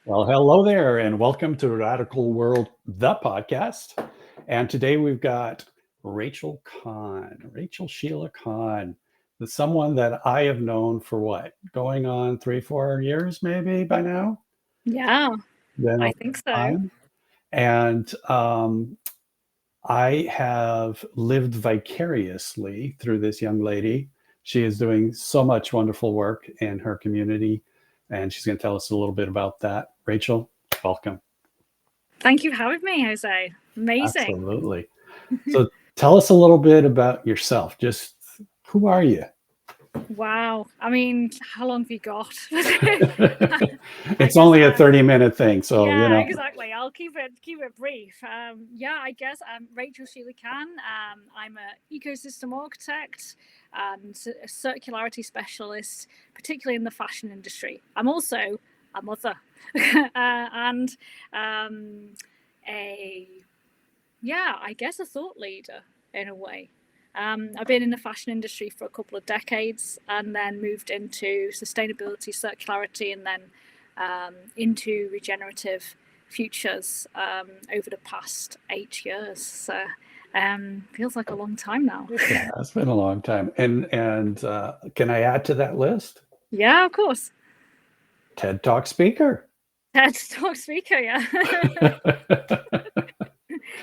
Well, hello there, and welcome to Radical World, the podcast. And today we've got Rachel Sheila Kahn, someone that I have known for what, going on 3, 4 years maybe by now? Yeah, Been a I long think so. time. And I have lived vicariously through this young lady. She is doing so much wonderful work in her community, and she's going to tell us a little bit about that. Rachel, welcome. Thank you for having me, Jose. Amazing. Absolutely. So tell us a little bit about yourself. Just who are you? Wow. I mean, how long have you got? I It's guess only a 30-minute thing, so yeah, exactly. I'll keep it brief. Yeah, I guess I'm Rachel Sheila Khan. I'm an ecosystem architect and a circularity specialist, particularly in the fashion industry. I'm also a mother and um, a I guess a thought leader in a way. I've been in the fashion industry for a couple of decades and then moved into sustainability, circularity, and then into regenerative futures over the past 8 years. So feels like a long time now. Yeah, it's been a long time. And can I add to that list? Yeah, of course. TED Talk speaker. TED Talk speaker, yeah.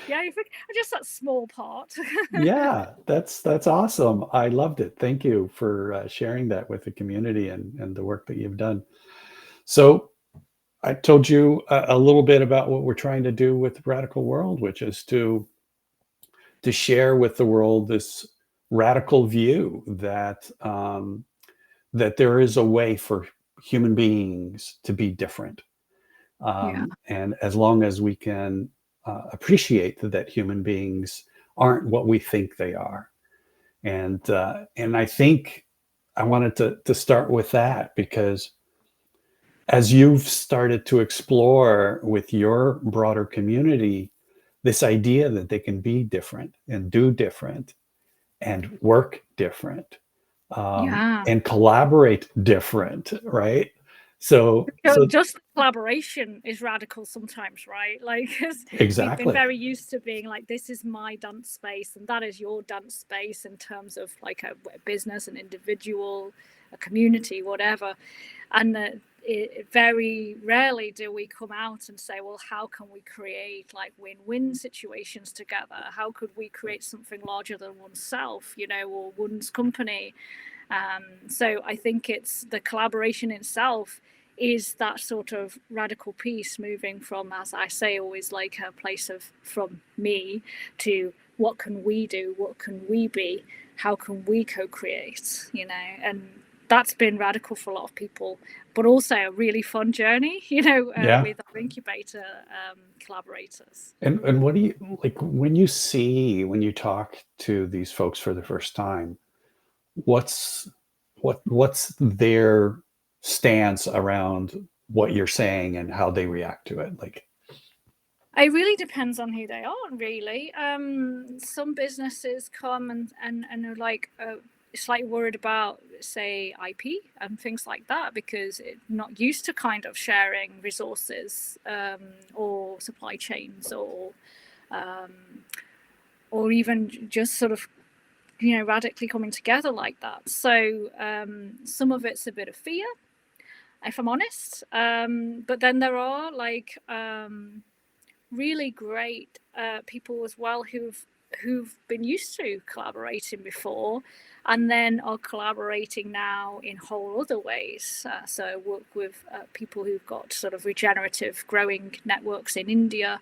Yeah, you think just that small part. Yeah, that's awesome. I loved it. Thank you for sharing that with the community and the work that you've done. So I told you a little bit about what we're trying to do with Radical World, which is to share with the world this radical view that there is a way for human beings to be different, Yeah. and as long as we can appreciate that human beings aren't what we think they are, and I think I wanted to start with that because as you've started to explore with your broader community this idea that they can be different and do different and work different, Yeah. and collaborate different, right? So Just collaboration is radical sometimes, right? Like, 'cause we've been exactly, very used to being like, this is my dance space and that is your dance space in terms of like a business, an individual, a community, whatever. And very rarely do we come out and say, well, how can we create like win-win situations together? How could we create something larger than oneself, or one's company? So I think it's the collaboration itself is that sort of radical piece moving from, as I say, always like a place of from me to what can we do, what can we be, how can we co-create, and that's been radical for a lot of people, but also a really fun journey, yeah. with our incubator collaborators. And what do you like when you talk to these folks for the first time? What's what's their stance around what you're saying and how they react to it? Like, It really depends on who they are, really. Some businesses come and are like slightly worried about, say, IP and things like that because it's not used to kind of sharing resources or supply chains um, or even just sort of radically coming together like that. So some of it's a bit of fear, if I'm honest. But then there are like really great people as well who've been used to collaborating before and then are collaborating now in whole other ways. So I work with people who've got sort of regenerative growing networks in India.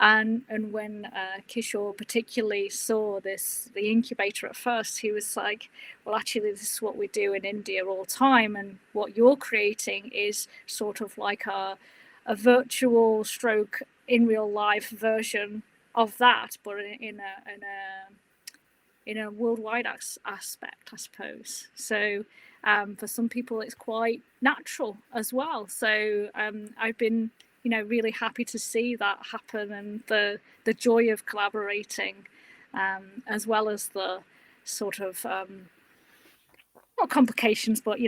And when Kishore particularly saw the incubator at first, he was like, well, actually, this is what we do in India all the time. And what you're creating is sort of like a virtual stroke in real life version of that, but in a worldwide aspect, I suppose. So for some people, it's quite natural as well. So I've been, really happy to see that happen and the joy of collaborating, as well as the sort of not complications, but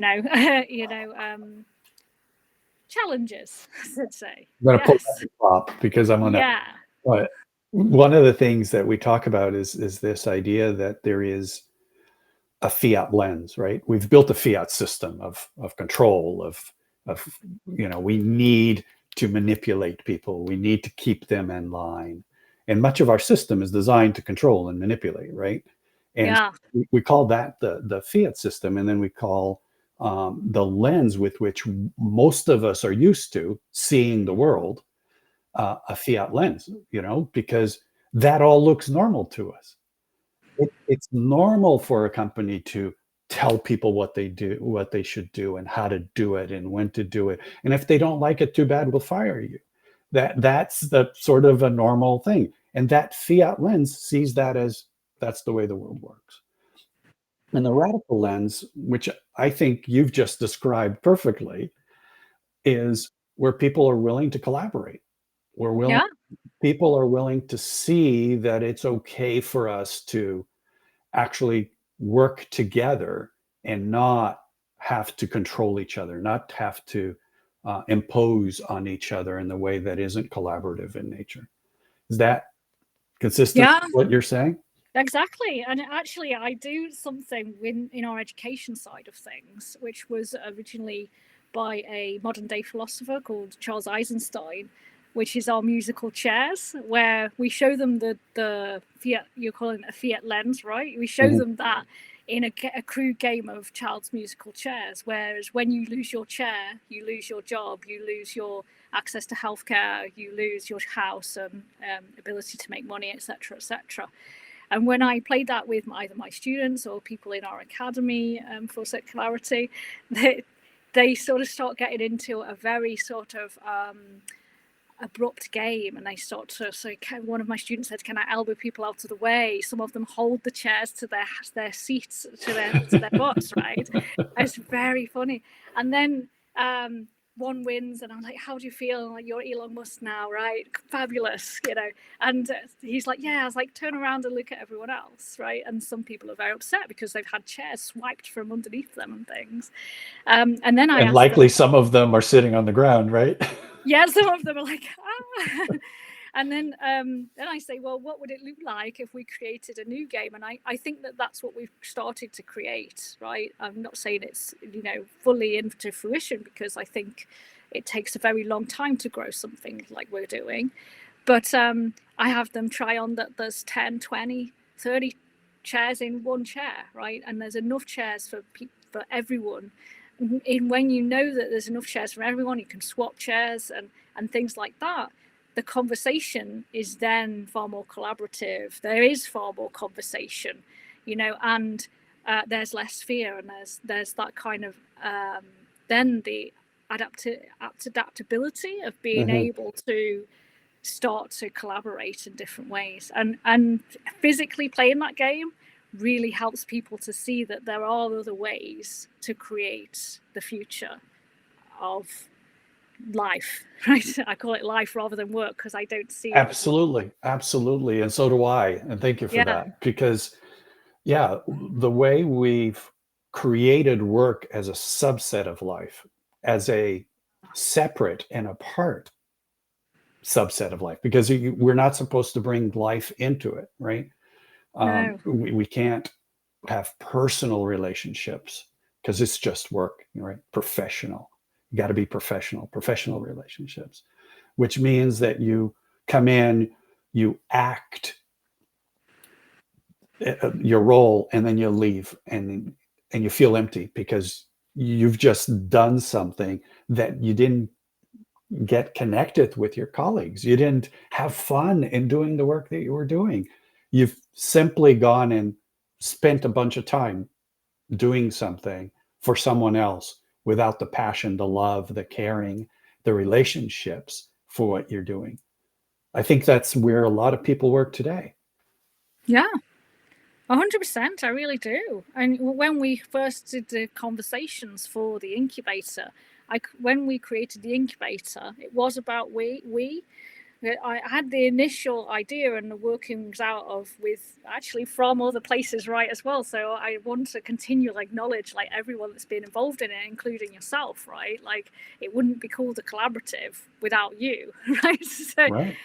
challenges, I'd say. I'm going to pull Yes. that up because I'm going to. Yeah. But one of the things that we talk about is this idea that there is a fiat lens, right? We've built a fiat system of control, of we need to manipulate people. We need to keep them in line. And much of our system is designed to control and manipulate, right? And Yeah. we call that the fiat system. And then we call the lens with which most of us are used to seeing the world a fiat lens, because that all looks normal to us. It's normal for a company to tell people what they do, what they should do, and how to do it, and when to do it. And if they don't like it, too bad, we'll fire you. That's the sort of a normal thing. And that fiat lens sees that as that's the way the world works. And the radical lens, which I think you've just described perfectly, is where people are willing to collaborate. Yeah. People are willing to see that it's okay for us to actually work together and not have to control each other, not have to impose on each other in the way that isn't collaborative in nature. Is that consistent Yeah. with what you're saying? Exactly. And actually, I do something in our education side of things, which was originally by a modern day philosopher called Charles Eisenstein, which is our musical chairs, where we show them the fiat, you're calling it a fiat lens, right? We show them that in a crude game of child's musical chairs, whereas when you lose your chair, you lose your job, you lose your access to healthcare, you lose your house and ability to make money, etc., etc. And when I played that with either my students or people in our academy for circularity, they sort of start getting into a very sort of abrupt game, and they start to. So one of my students said, "Can I elbow people out of the way?" Some of them hold the chairs to their seats, to their butts. Right? It's very funny. And then one wins, and I'm like, "How do you feel?" Like, "You're Elon Musk now, right? Fabulous, you know." And he's like, "Yeah." I was like, "Turn around and look at everyone else, right?" And some people are very upset because they've had chairs swiped from underneath them and things. And then I And asked likely them, some of them are sitting on the ground, right? yeah, some of them are like, ah. And then I say, well, what would it look like if we created a new game? And I think that's what we've started to create, right? I'm not saying it's fully into fruition, because I think it takes a very long time to grow something like we're doing. But I have them try on that there's 10, 20, 30 chairs in one chair, right? And there's enough chairs for everyone. And when you know that there's enough chairs for everyone, you can swap chairs and things like that. The conversation is then far more collaborative. There is far more conversation, and there's less fear, and there's that kind of then the adaptability of being able to start to collaborate in different ways, and physically playing that game really helps people to see that there are other ways to create the future of life, right? I call it life rather than work, because I don't see it as work. Absolutely. And so do I. And thank you for Yeah. that. Because, yeah, the way we've created work as a subset of life, as a separate and apart subset of life, because we're not supposed to bring life into it, right? No. We can't have personal relationships because it's just work, right? Professional. You got to be professional relationships, which means that you come in, you act your role, and then you leave, and you feel empty because you've just done something that you didn't get connected with your colleagues. You didn't have fun in doing the work that you were doing. You've simply gone and spent a bunch of time doing something for someone else without the passion, the love, the caring, the relationships for what you're doing. I think that's where a lot of people work today. Yeah. 100%, I really do. And when we first did the conversations for the incubator, when we created the incubator, it was about we. I had the initial idea and the workings out of with actually from other places, right, as well. So I want to continually acknowledge like everyone that's been involved in it, including yourself, right? Like it wouldn't be called a collaborative without you, right? Right.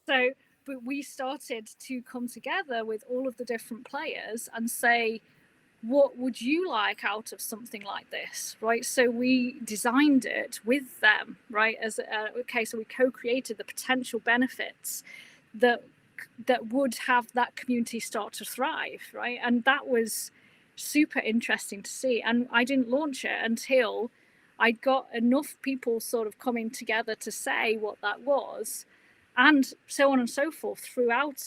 So but we started to come together with all of the different players and say, what would you like out of something like this, right? So we designed it with them, right? As okay, so we co-created the potential benefits that would have that community start to thrive, right? And that was super interesting to see. And I didn't launch it until I got enough people sort of coming together to say what that was, and so on and so forth throughout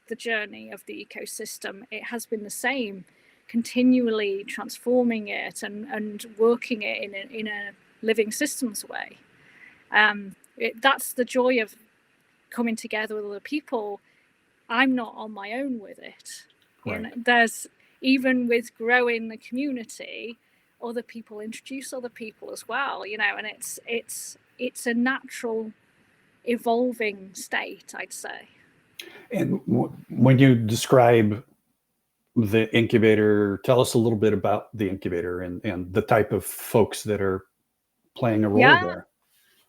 the journey of the ecosystem. It has been the same, continually transforming it and working it in a living systems way. That's the joy of coming together with other people. I'm not on my own with it. Right. You know, there's even with growing the community, other people introduce other people as well. You know, and it's a natural evolving state, I'd say. And when you describe the incubator, tell us a little bit about the incubator and the type of folks that are playing a role there.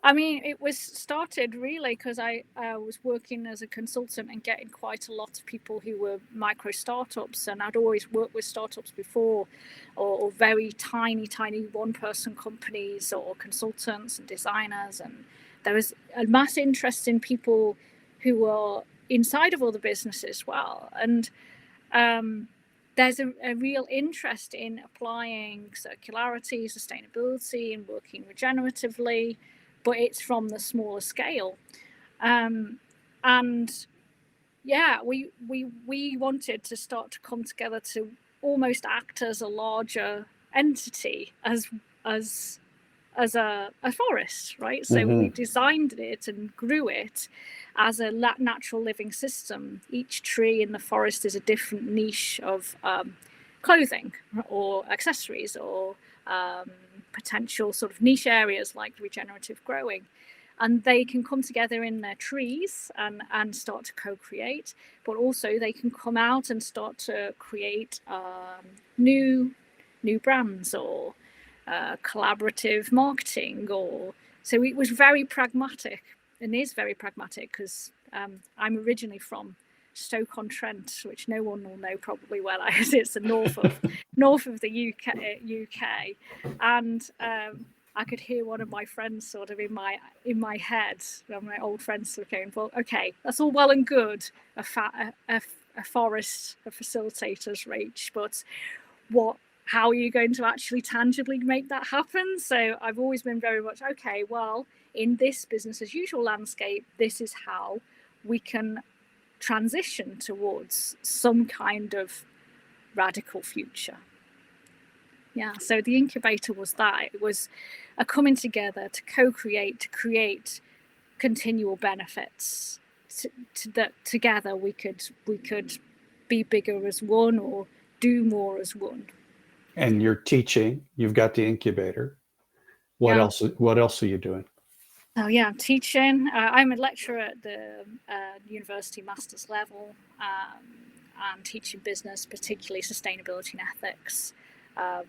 I mean, it was started really because I was working as a consultant and getting quite a lot of people who were micro startups, and I'd always worked with startups before, or very tiny one-person companies or consultants and designers, and there was a mass interest in people who were inside of other businesses as well, and there's a real interest in applying circularity, sustainability, and working regeneratively, but it's from the smaller scale. And yeah, we wanted to start to come together to almost act as a larger entity, as a forest, right? So we designed it and grew it as a natural living system. Each tree in the forest is a different niche of clothing or accessories or potential sort of niche areas like regenerative growing, and they can come together in their trees and start to co-create, but also they can come out and start to create new brands or collaborative marketing. Or so it was very pragmatic, and is very pragmatic, because I'm originally from Stoke-on-Trent, which no one will know probably well, as it's the north of the UK, and I could hear one of my friends sort of in my head, my old friends sort of going, well, okay, that's all well and good, a forest, a facilitator's reach, but how are you going to actually tangibly make that happen? So I've always been very much, okay, well, in this business as usual landscape, this is how we can transition towards some kind of radical future. Yeah, so the incubator was that. It was a coming together to co-create, to create continual benefits, that together we could be bigger as one or do more as one. And you're teaching, you've got the incubator. What else are you doing? Oh yeah, I'm teaching. I'm a lecturer at the university master's level. I'm teaching business, particularly sustainability and ethics.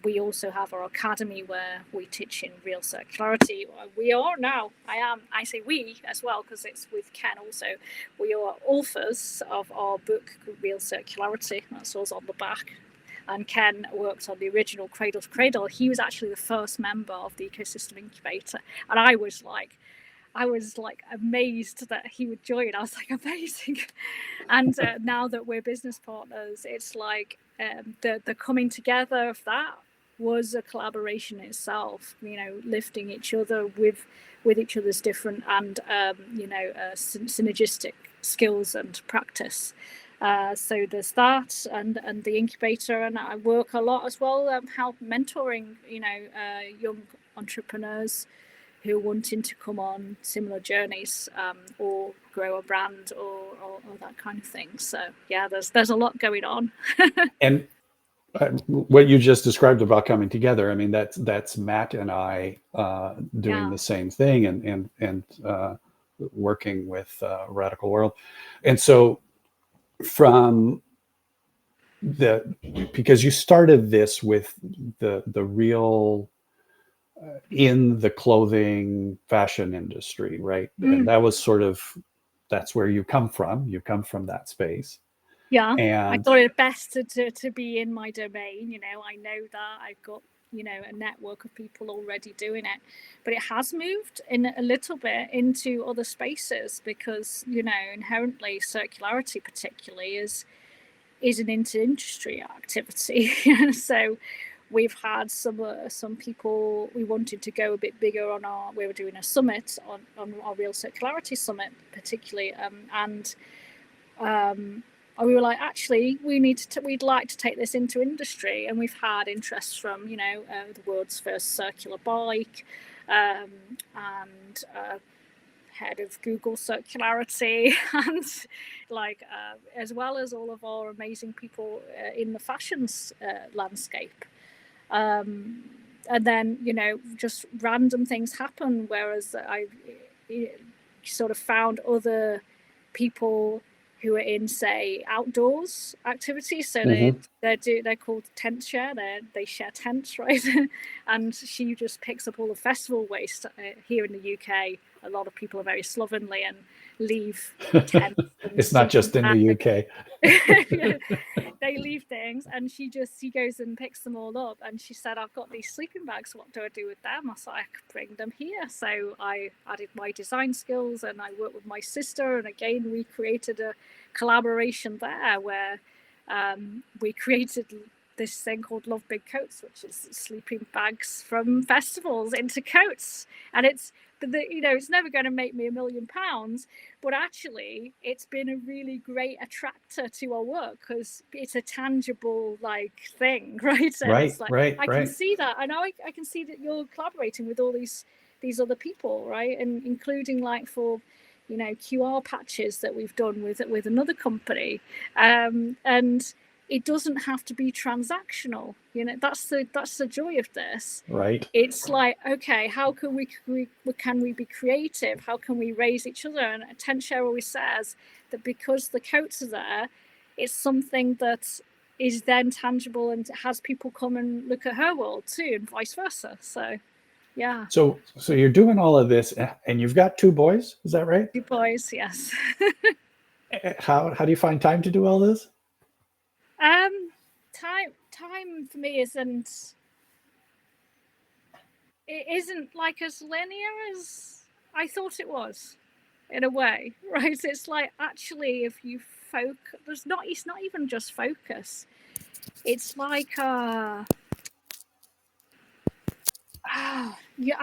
We also have our academy where we teach in real circularity. We are now, I say we as well, because it's with Ken also. We are authors of our book, Real Circularity. That's us on the back. And Ken worked on the original Cradle to Cradle. He was actually the first member of the Ecosystem Incubator. And I was like amazed that he would join. I was like, amazing. And now that we're business partners, it's like the coming together of that was a collaboration itself, you know, lifting each other with each other's different and synergistic skills and practice. So there's that, and the incubator, and I work a lot as well, help mentoring, young entrepreneurs who are wanting to come on similar journeys, or grow a brand or that kind of thing. So yeah, there's a lot going on. And what you just described about coming together, I mean, that's Matt and I doing the same thing, and working with Radical World. And so from because you started this with the real in the clothing fashion industry, right? And that was sort of, that's where you come from. You come from that space. Yeah, I And thought it best to be in my domain. I know that I've got a network of people already doing it, but it has moved in a little bit into other spaces because inherently circularity, particularly, is an inter-industry activity. So we've had some people, we wanted to go a bit bigger on we were doing a summit on our Real Circularity Summit particularly, and we were like, actually, we'd like to take this into industry, and we've had interest from the world's first circular bike, and head of Google Circularity, and as well as all of our amazing people in the fashion landscape. And then just random things happen, whereas I sort of found other people who are in, say, outdoors activities. So they're called tent share. They share tents, right? And she just picks up all the festival waste here in the UK. A lot of people are very slovenly and leave tents. It's not just in the UK. They leave things, and she goes and picks them all up. And she said, "I've got these sleeping bags. What do I do with them?" I said, "I could bring them here." So I added my design skills, and I worked with my sister. And again, we created a collaboration there where we created this thing called Love Big Coats, which is sleeping bags from festivals into coats. And it's never going to make me £1 million, but actually it's been a really great attractor to our work because it's a tangible thing, right? And right, it's right, I can see that. I know I can see that you're collaborating with all these other people, right? And including for QR patches that we've done with another company, and it doesn't have to be transactional. That's the joy of this. Right. It's okay, how can we be creative? How can we raise each other? And Tent Share always says that because the coats are there, it's something that is then tangible and has people come and look at her world too, and vice versa. So yeah. So you're doing all of this, and you've got 2 boys, is that right? 2 boys, yes. How do you find time to do all this? Time for me isn't as linear as I thought it was, in a way, right? It's actually, if you focus, it's not even just focus. It's I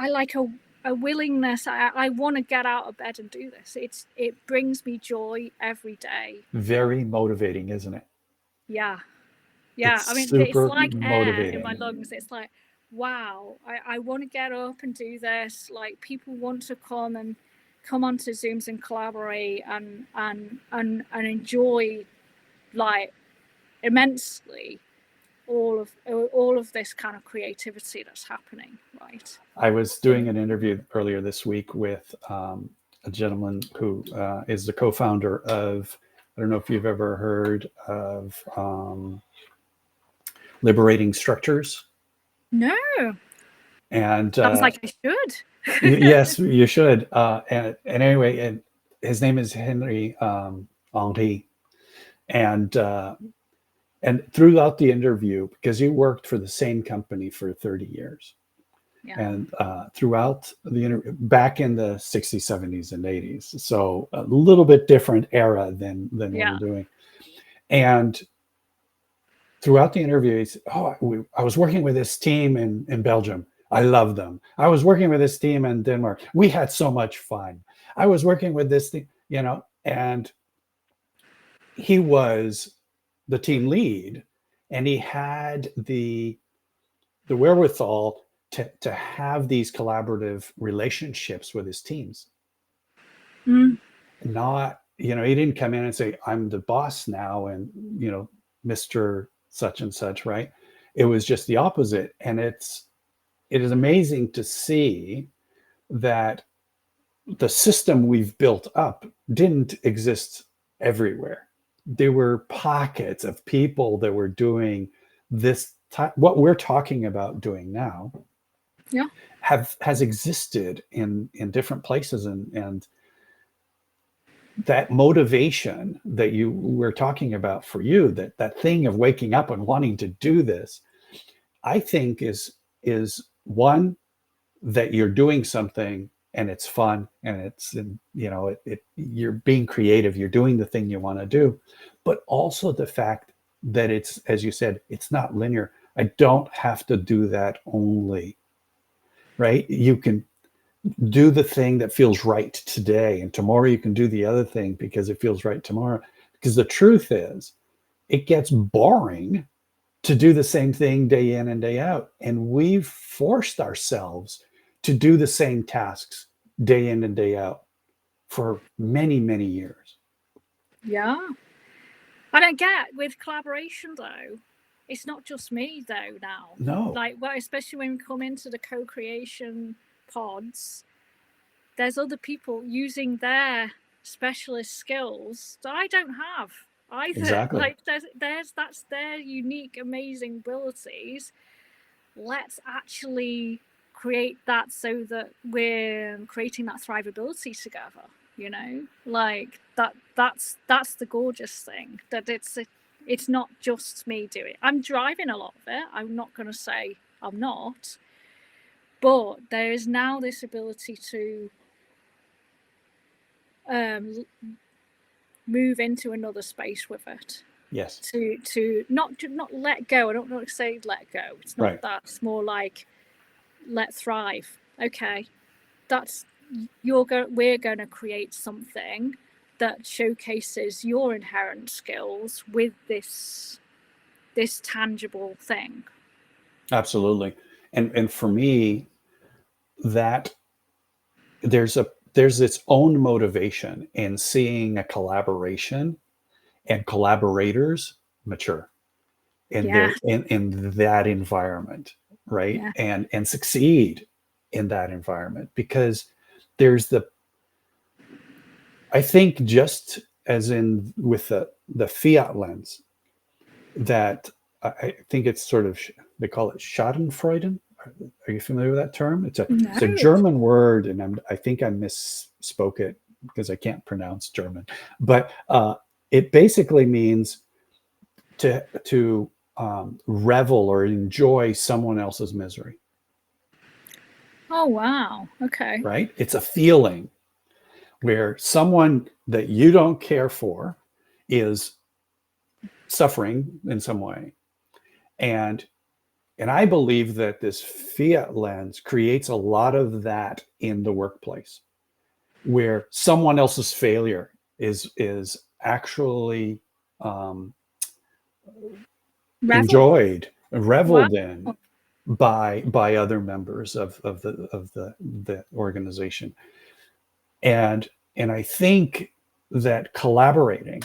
like a willingness. I want to get out of bed and do this. It brings me joy every day. Very motivating, isn't it? Yeah. It's I mean, it's like motivating. air in my lungs. It's wow, I want to get up and do this. People want to come onto Zooms and collaborate and enjoy immensely all of this kind of creativity that's happening, right? I was doing an interview earlier this week with a gentleman who is the co-founder of, I don't know if you've ever heard of Liberating Structures. No. And sounds like I should. Yes, you should. And anyway, and his name is Henry Henri. And throughout the interview, because he worked for the same company for 30 years, Yeah. and throughout the interview, back in the 60s, 70s, and 80s, so a little bit different era than what we're doing. And throughout the interview, he said, I was working with this team in Belgium. I love them. I was working with this team in Denmark. We had so much fun. I was working with this thing, and he was the team lead, and he had the wherewithal to have these collaborative relationships with his teams. Not, he didn't come in and say, I'm the boss now, and Mr. such and such, right? It was just the opposite. And it is amazing to see that the system we've built up didn't exist everywhere. There were pockets of people that were doing this what we're talking about doing now Yeah. has existed in different places, and that motivation that you were talking about for you, that thing of waking up and wanting to do this, I think is one, that you're doing something and it's fun, and it's, you're being creative, you're doing the thing you want to do, but also the fact that it's, as you said, it's not linear. I don't have to do that only, right? You can do the thing that feels right today, and tomorrow you can do the other thing because it feels right tomorrow. Because the truth is, it gets boring to do the same thing day in and day out, and we've forced ourselves to do the same tasks day in and day out for many, many years. Yeah. I don't get with collaboration though. It's not just me though now. No. Like, well, especially when we come into the co-creation pods, there's other people using their specialist skills that I don't have either. Exactly. Like that's their unique, amazing abilities. Let's actually create that so that we're creating that thrivability together. Like that's the gorgeous thing, that it's not just me doing it. I'm driving a lot of it. I'm not going to say I'm not, but there is now this ability to move into another space with it. Yes. To not let go. I don't want to say let go. It's not right. that. It's more like let thrive. Okay, we're going to create something that showcases your inherent skills with this tangible thing. Absolutely. And for me, that there's its own motivation in seeing a collaboration and collaborators mature in in that environment, right? Yeah. And succeed in that environment, because there's I think, just as in with the fiat lens, that I think it's sort of, they call it Schadenfreude. Are you familiar with that term? It's a German word, and I think I misspoke it because I can't pronounce German, but it basically means to revel or enjoy someone else's misery. Oh wow. Okay. Right? It's a feeling where someone that you don't care for is suffering in some way, and I believe that this fiat lens creates a lot of that in the workplace, where someone else's failure is actually enjoyed, reveled in by other members of the organization. And I think that collaborating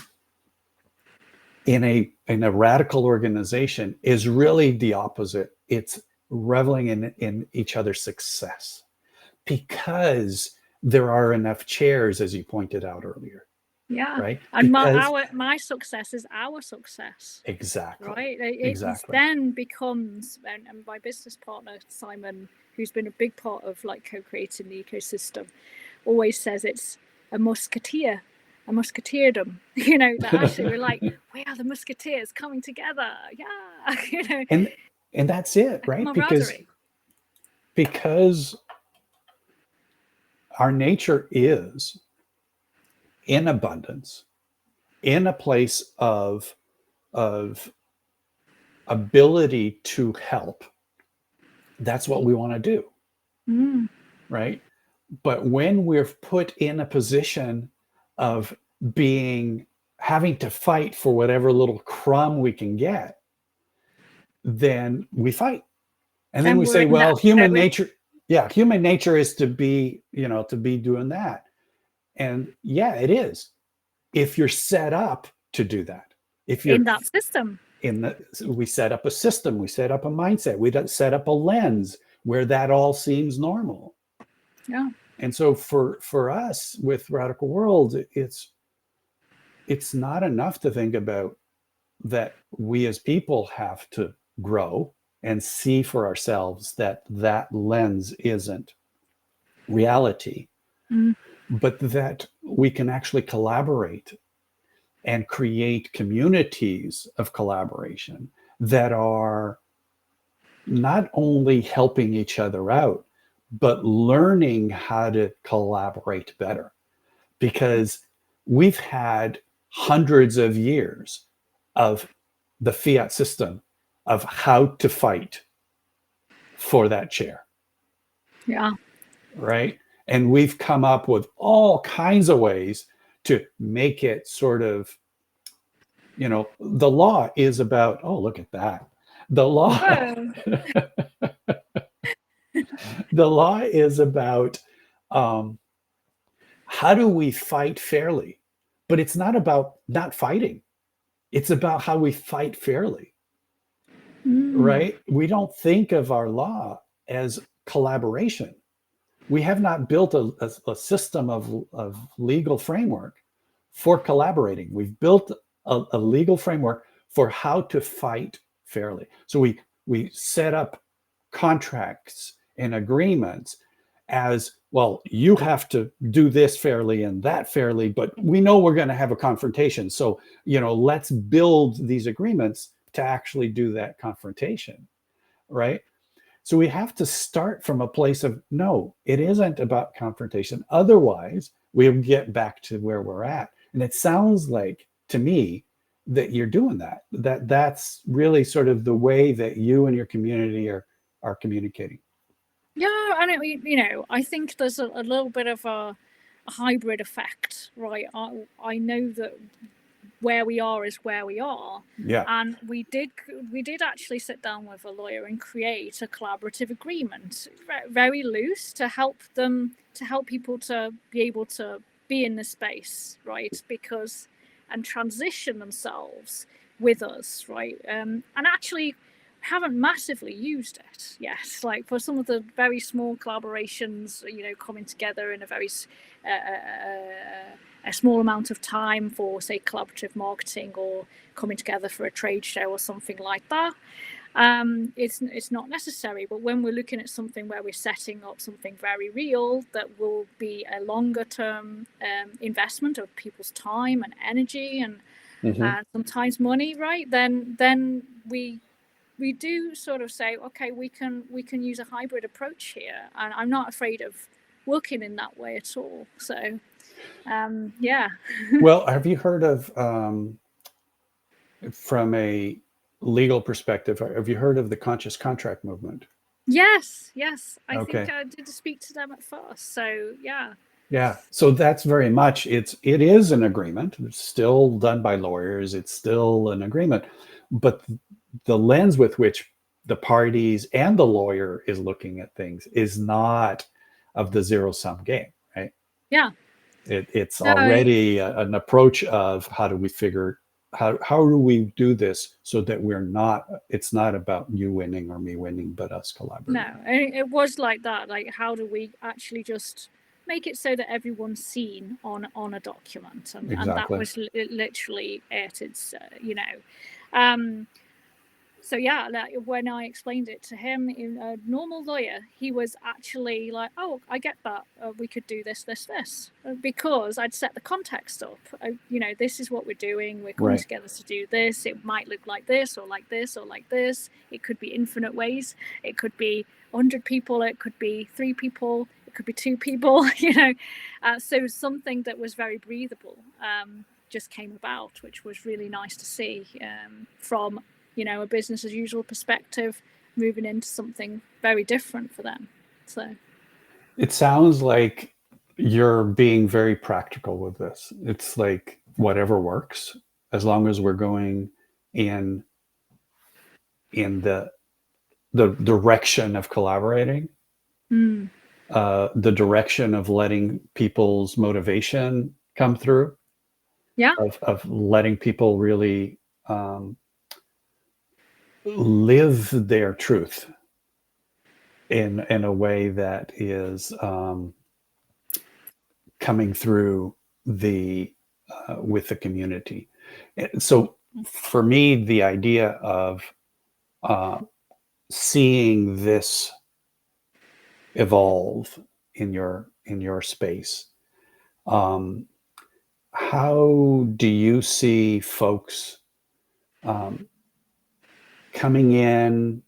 in a radical organization is really the opposite. It's reveling in each other's success, because there are enough chairs, as you pointed out earlier. Yeah. Right. And my success is our success. Exactly. Right. Exactly. It then becomes, and my business partner Simon, who's been a big part of like co-creating the ecosystem, always says it's a musketeerdom. That actually we're like, we are the musketeers coming together. Yeah. And that's it, right? Because our nature is in abundance, in a place of ability to help. That's what we want to do. Right? But when we're put in a position of having to fight for whatever little crumb we can get, then we fight. And then we say, well, human nature is to be doing that. And yeah, it is, if you're set up to do that. If you're in that system, we set up a system, we set up a mindset, we set up a lens where that all seems normal. Yeah. And so for us with Radical World, it's not enough to think about that we as people have to grow and see for ourselves that that lens isn't reality, Mm. but that we can actually collaborate and create communities of collaboration that are not only helping each other out, but learning how to collaborate better. Because we've had hundreds of years of the fiat system of how to fight for that chair, Yeah. right? And we've come up with all kinds of ways to make it sort of, the law is about, oh, look at that. The law, Whoa. the law is about um, how do we fight fairly? But it's not about not fighting. It's about how we fight fairly, Mm. right? We don't think of our law as collaboration. We have not built a system of legal framework for collaborating. We've built a legal framework for how to fight fairly. So we set up contracts and agreements as well. You have to do this fairly and that fairly, but we know we're going to have a confrontation. So let's build these agreements to actually do that confrontation, right? So we have to start from a place of no, it isn't about confrontation. Otherwise, we'll get back to where we're at. And it sounds like to me that you're doing that. That's really sort of the way that you and your community are communicating. Yeah, and I think there's a little bit of a hybrid effect, right? I know that where we are is where we are, Yeah. and we did actually sit down with a lawyer and create a collaborative agreement, very loose, to help people to be able to be in the space, right? Because and transition themselves with us, right? And actually haven't massively used it yet. Like for some of the very small collaborations, coming together in a very a small amount of time for, say, collaborative marketing or coming together for a trade show or something like that. It's not necessary. But when we're looking at something where we're setting up something very real that will be a longer term investment of people's time and energy and sometimes money, right? Then we do sort of say, okay, we can use a hybrid approach here, and I'm not afraid of working in that way at all. So yeah. Well, have you heard of from a legal perspective, have you heard of the conscious contract movement? Yes. I think Okay. I did speak to them at first. So yeah. Yeah. So that's very much it is an agreement. It's still done by lawyers. It's still an agreement. But the lens with which the parties and the lawyer is looking at things is not of the zero-sum game, right? Yeah. It's No. already an approach of how do we figure how do we do this so that it's not about you winning or me winning, but us collaborating. No, it was like that. Like, how do we actually just make it so that everyone's seen on a document? And that Exactly. was literally it. It's um, so yeah, like when I explained it to him, in a normal lawyer, he was actually like, "Oh, I get that. We could do this, because I'd set the context up. This is what we're doing. We're coming Right. together to do this. It might look like this, or like this, or like this. It could be infinite ways. It could be 100 people. It could be 3 people. It could be 2 people. So something that was very breathable just came about, which was really nice to see from a business as usual perspective, moving into something very different for them. So It sounds like you're being very practical with this. It's like whatever works, as long as we're going in the direction of collaborating, the direction of letting people's motivation come through, yeah. of letting people really live their truth in a way that is coming through the with the community. So for me, the idea of seeing this evolve in your space, how do you see folks coming in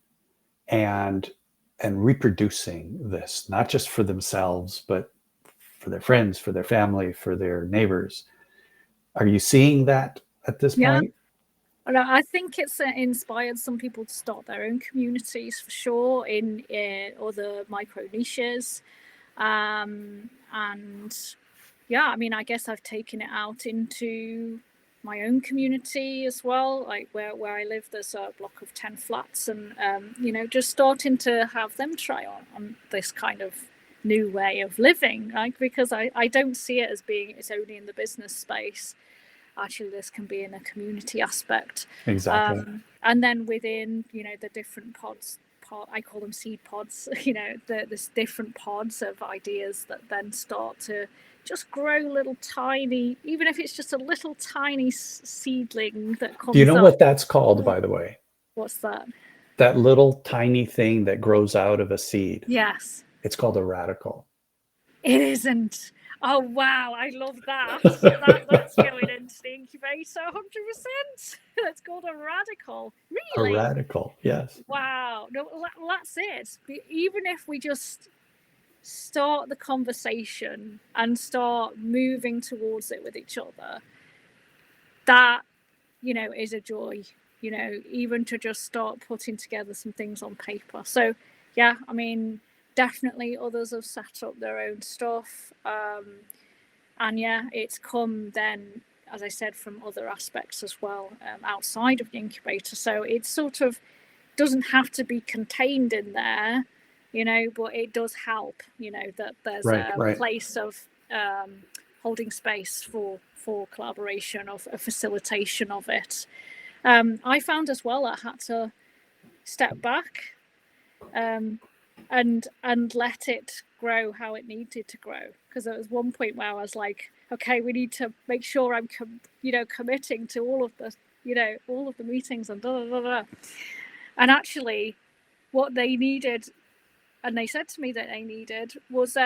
and reproducing this, not just for themselves, but for their friends, for their family, for their neighbors? Are you seeing that at this Yeah. point? And I think it's inspired some people to start their own communities for sure in other micro niches. And yeah, I mean, I guess I've taken it out into my own community as well. Like where I live, there's a block of 10 flats, and just starting to have them try on this kind of new way of living, like, because I don't see it as being it's only in the business space. Actually, this can be in a community aspect. Exactly. And then within the different pods, I call them seed pods, there's different pods of ideas that then start to just grow little tiny, even if it's just a little tiny seedling that comes up. Do you know what that's called, by the way? What's that? That little tiny thing that grows out of a seed. Yes. It's called a radical. It isn't. Oh, wow. I love that. That's going into the incubator 100%. It's called a radical. Really? A radical, yes. Wow. No, that's it. Even if we just start the conversation and start moving towards it with each other, that, is a joy, even to just start putting together some things on paper. So, yeah, I mean, definitely others have set up their own stuff. And yeah, it's come then, as I said, from other aspects as well, outside of the incubator. So it sort of doesn't have to be contained in there, but it does help, that there's a place of holding space for collaboration, of a facilitation of it. I found as well I had to step back and let it grow how it needed to grow, because there was one point where I was like, okay, we need to make sure I'm committing to all of the meetings and da, da, da, da. And actually what they needed, and they said to me that they needed, was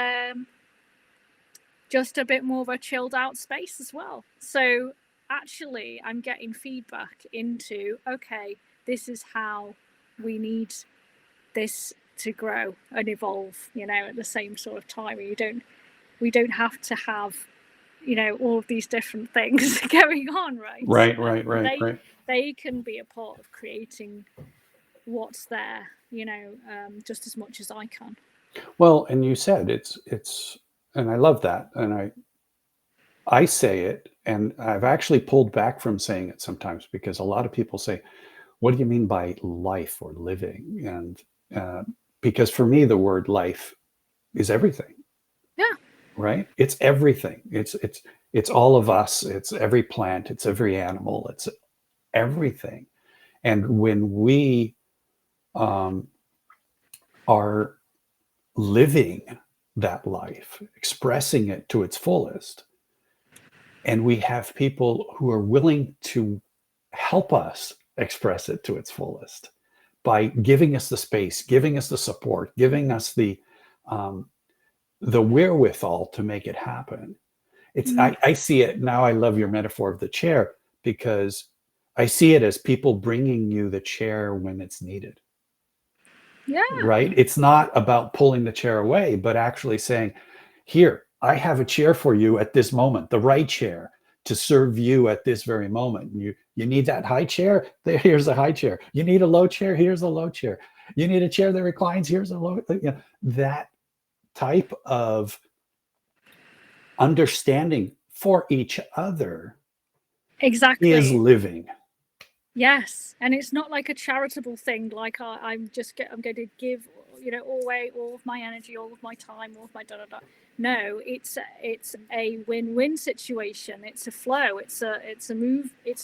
just a bit more of a chilled out space as well. So actually I'm getting feedback into, okay, this is how we need this to grow and evolve, at the same sort of time. We don't have to have, all of these different things going on, right? Right. They can be a part of creating what's there, just as much as I can. Well, and you said it's, and I love that, and I say it, and I've actually pulled back from saying it sometimes, because a lot of people say, what do you mean by life or living? And because for me, the word life is everything. Yeah. Right? It's everything. It's all of us. It's every plant. It's every animal. It's everything. And when we are living that life, expressing it to its fullest, and we have people who are willing to help us express it to its fullest by giving us the space, giving us the support, giving us the wherewithal to make it happen. It's I see it now. I love your metaphor of the chair, because I see it as people bringing you the chair when it's needed. Yeah. Right? It's not about pulling the chair away, but actually saying, here, I have a chair for you at this moment, the right chair to serve you at this very moment. You need that high chair? Here's a high chair. You need a low chair? Here's a low chair. You need a chair that reclines? Here's a low, that type of understanding for each other exactly is living. Yes, and it's not like a charitable thing, like I'm going to give all of my energy, all of my time, all of my da da da. No, it's a win-win situation. It's a flow. It's a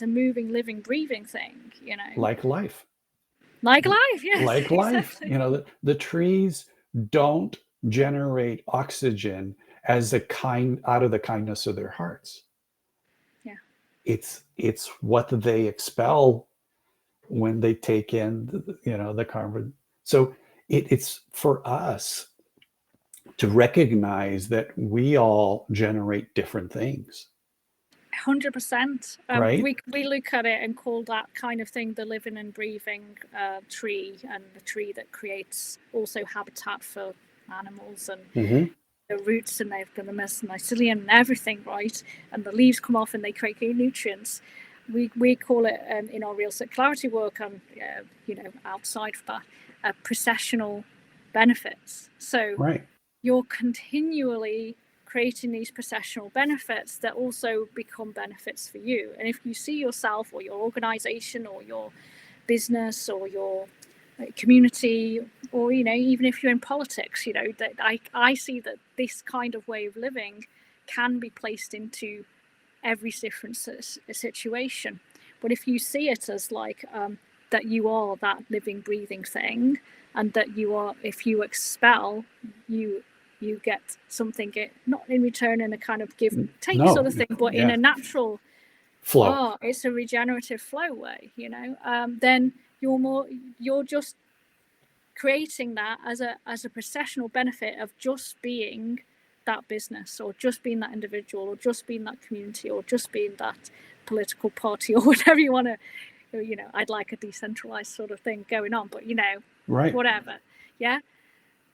moving, living, breathing thing. Like life. Like life, yes. Like life. Exactly. The trees don't generate oxygen as a kind out of the kindness of their hearts. Yeah. It's what they expel when they take in the carbon. So it's for us to recognize that we all generate different things. 100%. Right. We look at it and call that kind of thing the living and breathing tree, and the tree that creates also habitat for animals, and the roots, and they've got the mycelium and everything, right? And the leaves come off and they create nutrients. We call it in our real circularity work, and outside of that, processional benefits. So Right. you're continually creating these processional benefits that also become benefits for you. And if you see yourself or your organization or your business or your community, or even if you're in politics, that I see that this kind of way of living can be placed into every different situation. But if you see it as like that you are that living, breathing thing, and that you are, if you expel, you get something, not in return in a kind of give and take sort of thing, but in a natural flow. It's a regenerative flow way, then you're just creating that as a processional benefit of just being that business, or just being that individual, or just being that community, or just being that political party, or whatever you want to, I'd like a decentralized sort of thing going on, but right. Whatever. Yeah.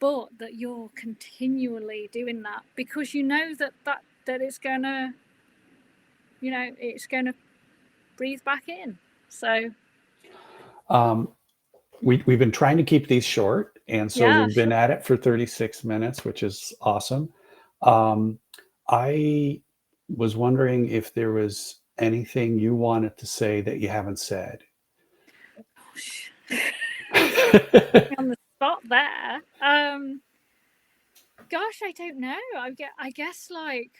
But that you're continually doing that because that it's gonna, it's gonna breathe back in. So we've been trying to keep these short, and so we've been at it for 36 minutes, which is awesome. I was wondering if there was anything you wanted to say that you haven't said. Gosh. On the spot there. Gosh, I don't know. I guess like,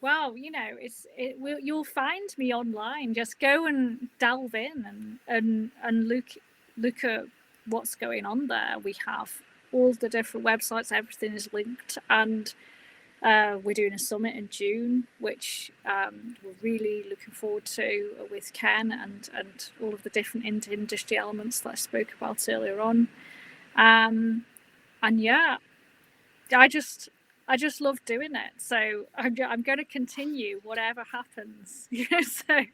well, you'll find me online. Just go and delve in and look at what's going on there. We have all the different websites. Everything is linked, and we're doing a summit in June, which we're really looking forward to with Ken and all of the different industry elements that I spoke about earlier on. And yeah, I just love doing it. So I'm going to continue whatever happens. So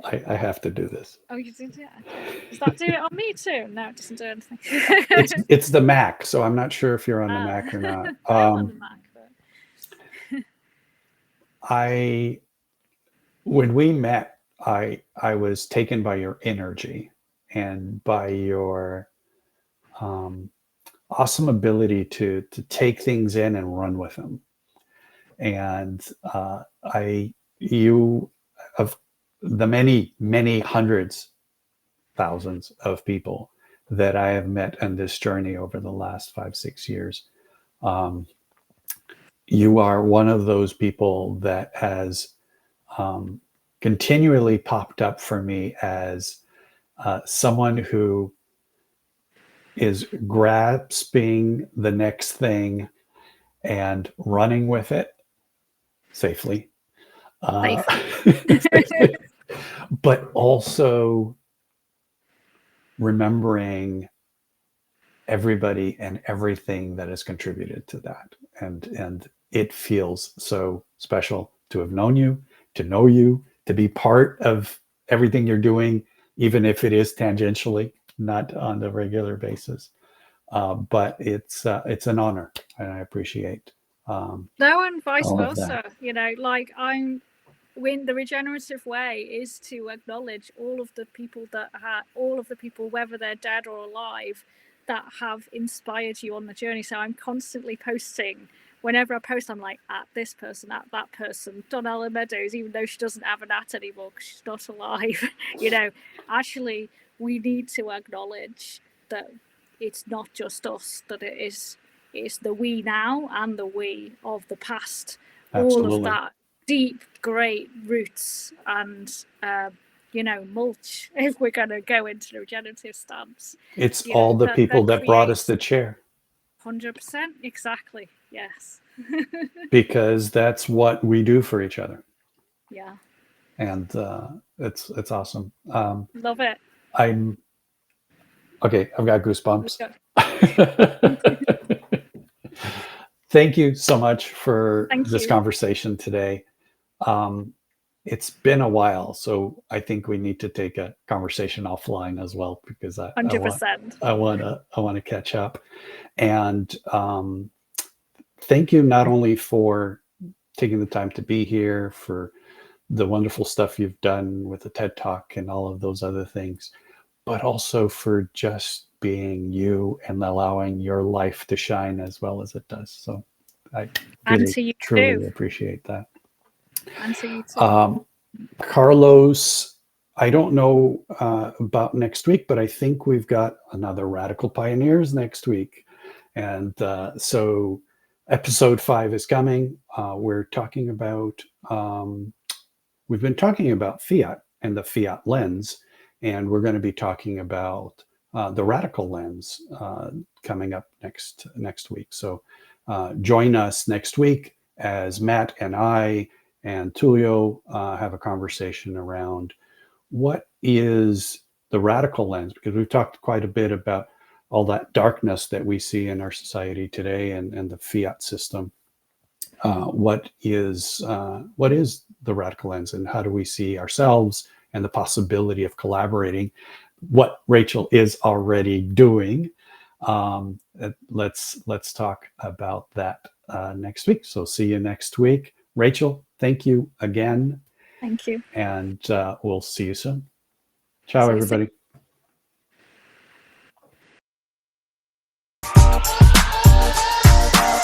I have to do this. Oh, you did? Yeah. Okay. Does that do it on me too? No, it doesn't do anything. It's the Mac, so I'm not sure if you're on the Mac or not. I'm on the Mac, but when we met, I was taken by your energy and by your awesome ability to take things in and run with them. And you, of the many hundreds, thousands of people that I have met on this journey over the last 5-6 years, you are one of those people that has continually popped up for me as someone who is grasping the next thing and running with it safely. But also remembering everybody and everything that has contributed to that. And it feels so special to have known you, to know you, to be part of everything you're doing, even if it is tangentially, not on a regular basis. But it's an honor, and I appreciate. No, and vice versa. Like when the regenerative way is to acknowledge all of the people whether they're dead or alive, that have inspired you on the journey. So I'm constantly posting. Whenever I post, I'm like, at this person, at that person. Donella Meadows, even though she doesn't have an at anymore because she's not alive. Actually, we need to acknowledge that it's not just us, that it's the we now and the we of the past. Absolutely. All of that deep, great roots and mulch, if we're going to go into the regenerative stance. It's all the people that brought us the chair. 100%. Exactly. Yes. because that's what we do for each other. Yeah. And it's awesome. Love it. I'm okay. I've got goosebumps. Thank you so much for Thank this you. conversation today. Um, it's been a while, so I think we need to take a conversation offline as well because I 100%. want to catch up. And thank you not only for taking the time to be here, for the wonderful stuff you've done with the TED Talk and all of those other things, but also for just being you and allowing your life to shine as well as it does. So I And really, to you truly too. appreciate that. And to you too. Carlos, I don't know about next week, but I think we've got another Radical Pioneers next week. And so episode 5 is coming. We're talking about, we've been talking about fiat and the fiat lens, and we're going to be talking about the radical lens coming up next week. So join us next week as Matt and I and Tulio have a conversation around what is the radical lens, because we've talked quite a bit about all that darkness that we see in our society today and the fiat system. What is the radical lens, and how do we see ourselves and the possibility of collaborating? What Rachel is already doing. Let's talk about that next week. So see you next week. Rachel, thank you again. Thank you. And we'll see you soon. Ciao, See you everybody. soon.